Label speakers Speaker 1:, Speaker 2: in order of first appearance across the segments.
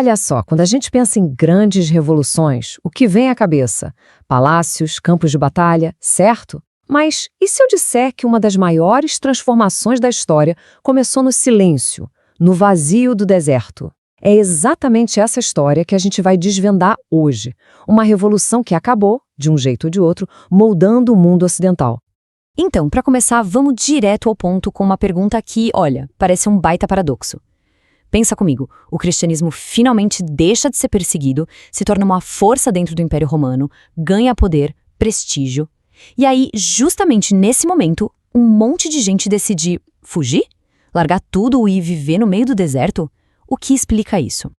Speaker 1: Olha só, quando a gente pensa em grandes revoluções, o que vem à cabeça? Palácios, campos de batalha, certo? Mas e se eu disser que uma das maiores transformações da história começou no silêncio, no vazio do deserto? É exatamente essa história que a gente vai desvendar hoje. Uma revolução que acabou, de um jeito ou de outro, moldando o mundo ocidental.
Speaker 2: Então, para começar, vamos direto ao ponto com uma pergunta que, olha, parece um baita paradoxo. Pensa comigo, o cristianismo finalmente deixa de ser perseguido, se torna uma força dentro do Império Romano, ganha poder, prestígio. E aí, justamente nesse momento, um monte de gente decide fugir? Largar tudo e viver no meio do deserto? O que explica isso?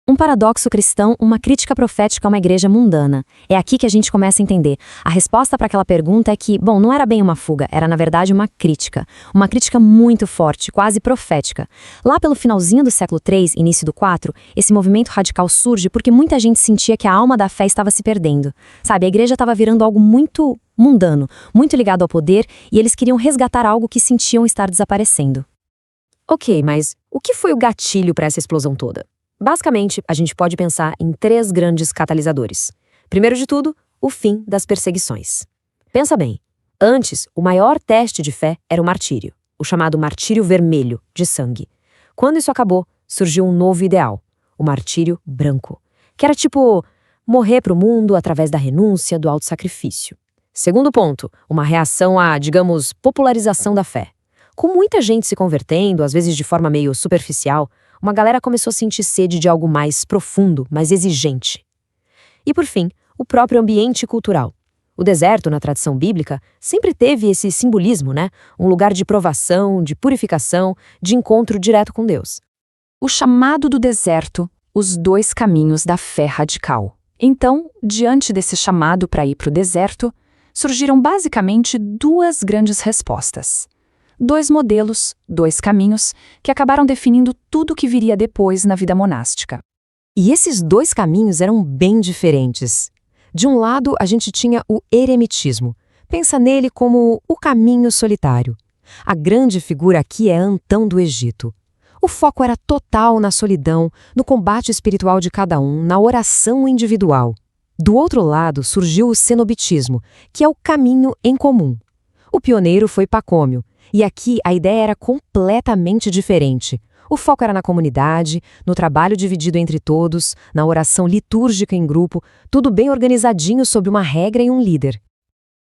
Speaker 2: Um paradoxo cristão, uma crítica profética a uma igreja mundana. É aqui que a gente começa a entender. A resposta para aquela pergunta é que, bom, não era bem uma fuga, era na verdade uma crítica. Uma crítica muito forte, quase profética. Lá pelo finalzinho do século III, início do IV, esse movimento radical surge porque muita gente sentia que a alma da fé estava se perdendo. Sabe, a igreja estava virando algo muito mundano, muito ligado ao poder, e eles queriam resgatar algo que sentiam estar desaparecendo.
Speaker 3: Ok, mas o que foi o gatilho para essa explosão toda? Basicamente, a gente pode pensar em 3 grandes catalisadores. Primeiro de tudo, o fim das perseguições. Pensa bem, antes, o maior teste de fé era o martírio, o chamado martírio vermelho, de sangue. Quando isso acabou, surgiu um novo ideal, o martírio branco, que era tipo morrer para o mundo através da renúncia, do autossacrifício. Segundo ponto, uma reação à, digamos, popularização da fé. Com muita gente se convertendo, às vezes de forma meio superficial, uma galera começou a sentir sede de algo mais profundo, mais exigente. E por fim, o próprio ambiente cultural. O deserto, na tradição bíblica, sempre teve esse simbolismo, né? Um lugar de provação, de purificação, de encontro direto com Deus.
Speaker 2: O chamado do deserto, os 2 caminhos da fé radical. Então, diante desse chamado para ir para o deserto, surgiram basicamente 2 grandes respostas. 2 modelos, 2 caminhos, que acabaram definindo tudo o que viria depois na vida monástica.
Speaker 3: E esses 2 caminhos eram bem diferentes. De um lado, a gente tinha o eremitismo. Pensa nele como o caminho solitário. A grande figura aqui é Antão do Egito. O foco era total na solidão, no combate espiritual de cada um, na oração individual. Do outro lado, surgiu o cenobitismo, que é o caminho em comum. O pioneiro foi Pacômio. E aqui a ideia era completamente diferente. O foco era na comunidade, no trabalho dividido entre todos, na oração litúrgica em grupo, tudo bem organizadinho sob uma regra e um líder.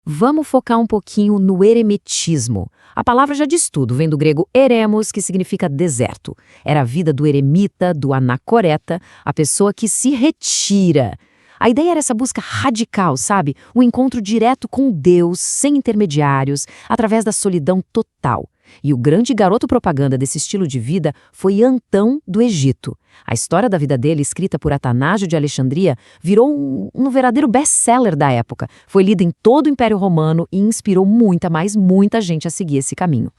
Speaker 3: Vamos focar um pouquinho no eremitismo. A palavra já diz tudo, vem do grego eremos, que significa deserto. Era a vida do eremita, do anacoreta, a pessoa que se retira. A ideia era essa busca radical, sabe? Um encontro direto com Deus, sem intermediários, através da solidão total. E o grande garoto propaganda desse estilo de vida foi Antão do Egito. A história da vida dele, escrita por Atanásio de Alexandria, virou um verdadeiro best-seller da época. Foi lida em todo o Império Romano e inspirou muita gente a seguir esse caminho.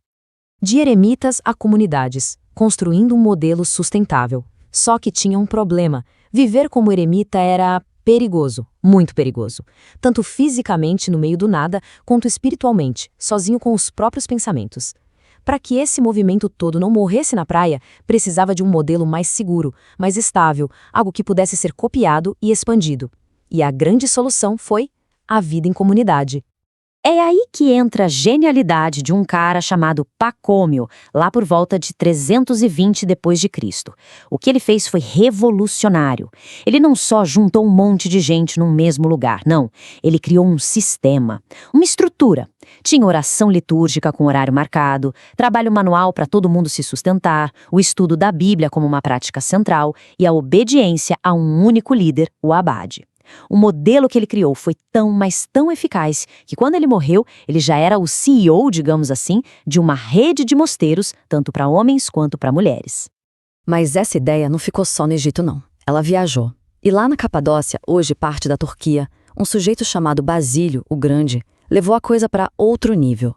Speaker 3: De eremitas a comunidades, construindo um modelo sustentável. Só que tinha um problema. Viver como eremita era perigoso, muito perigoso. Tanto fisicamente no meio do nada, quanto espiritualmente, sozinho com os próprios pensamentos. Para que esse movimento todo não morresse na praia, precisava de um modelo mais seguro, mais estável, algo que pudesse ser copiado e expandido. E a grande solução foi a vida em comunidade. É aí que entra a genialidade de um cara chamado Pacômio, lá por volta de 320 d.C. O que ele fez foi revolucionário. Ele não só juntou um monte de gente num mesmo lugar, não. Ele criou um sistema, uma estrutura. Tinha oração litúrgica com horário marcado, trabalho manual para todo mundo se sustentar, o estudo da Bíblia como uma prática central e a obediência a um único líder, o abade. O modelo que ele criou foi mas tão eficaz, que quando ele morreu, ele já era o CEO, digamos assim, de uma rede de mosteiros, tanto para homens quanto para mulheres.
Speaker 2: Mas essa ideia não ficou só no Egito, não. Ela viajou. E lá na Capadócia, hoje parte da Turquia, um sujeito chamado Basílio, o Grande, levou a coisa para outro nível.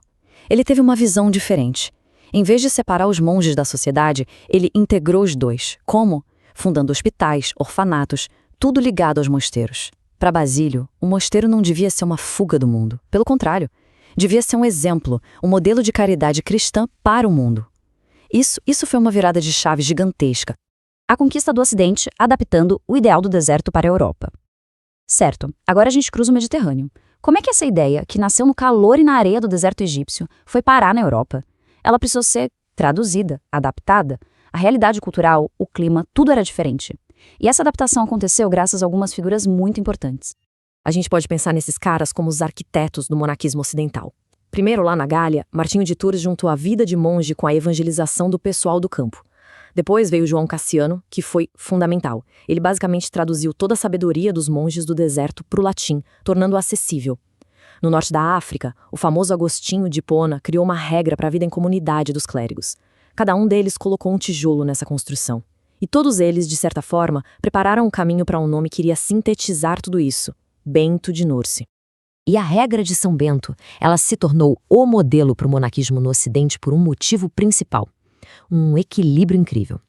Speaker 2: Ele teve uma visão diferente. Em vez de separar os monges da sociedade, ele integrou os 2. Como? Fundando hospitais, orfanatos, tudo ligado aos mosteiros. Para Basílio, o mosteiro não devia ser uma fuga do mundo. Pelo contrário, devia ser um exemplo, um modelo de caridade cristã para o mundo. Isso foi uma virada de chave gigantesca. A conquista do Ocidente adaptando o ideal do deserto para a Europa. Certo, agora a gente cruza o Mediterrâneo. Como é que essa ideia, que nasceu no calor e na areia do deserto egípcio, foi parar na Europa? Ela precisou ser traduzida, adaptada. A realidade cultural, o clima, tudo era diferente. E essa adaptação aconteceu graças a algumas figuras muito importantes.
Speaker 3: A gente pode pensar nesses caras como os arquitetos do monaquismo ocidental. Primeiro, lá na Gália, Martinho de Tours juntou a vida de monge com a evangelização do pessoal do campo. Depois veio João Cassiano, que foi fundamental. Ele basicamente traduziu toda a sabedoria dos monges do deserto para o latim, tornando-o acessível. No norte da África, o famoso Agostinho de Hipona criou uma regra para a vida em comunidade dos clérigos. Cada um deles colocou um tijolo nessa construção. E todos eles, de certa forma, prepararam o caminho para um nome que iria sintetizar tudo isso: Bento de Nurse. E a regra de São Bento, ela se tornou o modelo para o monaquismo no Ocidente por um motivo principal: um equilíbrio incrível.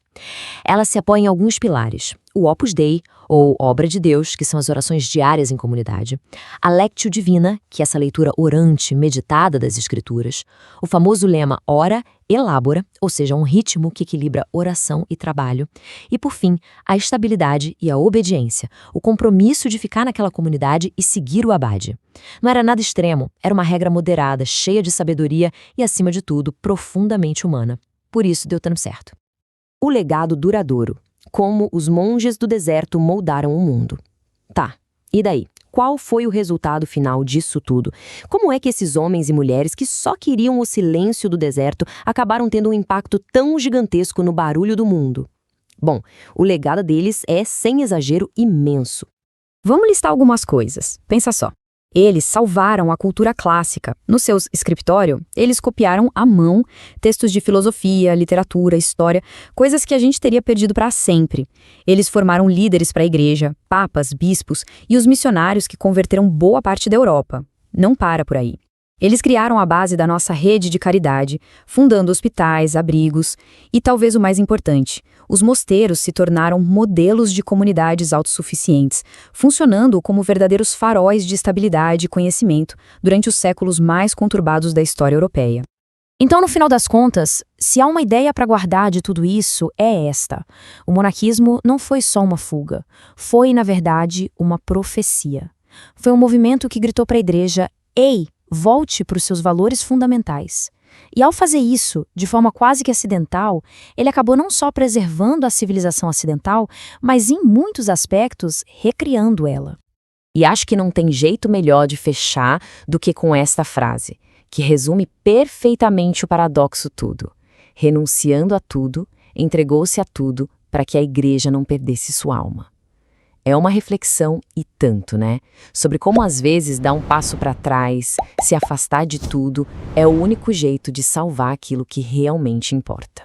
Speaker 3: Ela se apoia em alguns pilares: o Opus Dei, ou Obra de Deus, que são as orações diárias em comunidade, a Lectio Divina, que é essa leitura orante, meditada das Escrituras, o famoso lema Ora Elabora, ou seja, um ritmo que equilibra oração e trabalho, e, por fim, a estabilidade e a obediência, o compromisso de ficar naquela comunidade e seguir o abade. Não era nada extremo, era uma regra moderada, cheia de sabedoria e, acima de tudo, profundamente humana. Por isso deu tanto certo. O legado duradouro. Como os monges do deserto moldaram o mundo. Tá, e daí? Qual foi o resultado final disso tudo? Como é que esses homens e mulheres que só queriam o silêncio do deserto acabaram tendo um impacto tão gigantesco no barulho do mundo? Bom, o legado deles é, sem exagero, imenso.
Speaker 2: Vamos listar algumas coisas. Pensa só. Eles salvaram a cultura clássica. No seu escritório, eles copiaram à mão textos de filosofia, literatura, história, coisas que a gente teria perdido para sempre. Eles formaram líderes para a igreja, papas, bispos e os missionários que converteram boa parte da Europa. Não para por aí. Eles criaram a base da nossa rede de caridade, fundando hospitais, abrigos e, talvez o mais importante, os mosteiros se tornaram modelos de comunidades autossuficientes, funcionando como verdadeiros faróis de estabilidade e conhecimento durante os séculos mais conturbados da história europeia. Então, no final das contas, se há uma ideia para guardar de tudo isso, é esta: o monaquismo não foi só uma fuga, foi, na verdade, uma profecia. Foi um movimento que gritou para a igreja: ei, volte para os seus valores fundamentais. E ao fazer isso, de forma quase que acidental, ele acabou não só preservando a civilização ocidental, mas em muitos aspectos recriando ela.
Speaker 3: E acho que não tem jeito melhor de fechar do que com esta frase, que resume perfeitamente o paradoxo tudo. Renunciando a tudo, entregou-se a tudo para que a igreja não perdesse sua alma. É uma reflexão e tanto, né? Sobre como às vezes dar um passo para trás, se afastar de tudo, é o único jeito de salvar aquilo que realmente importa.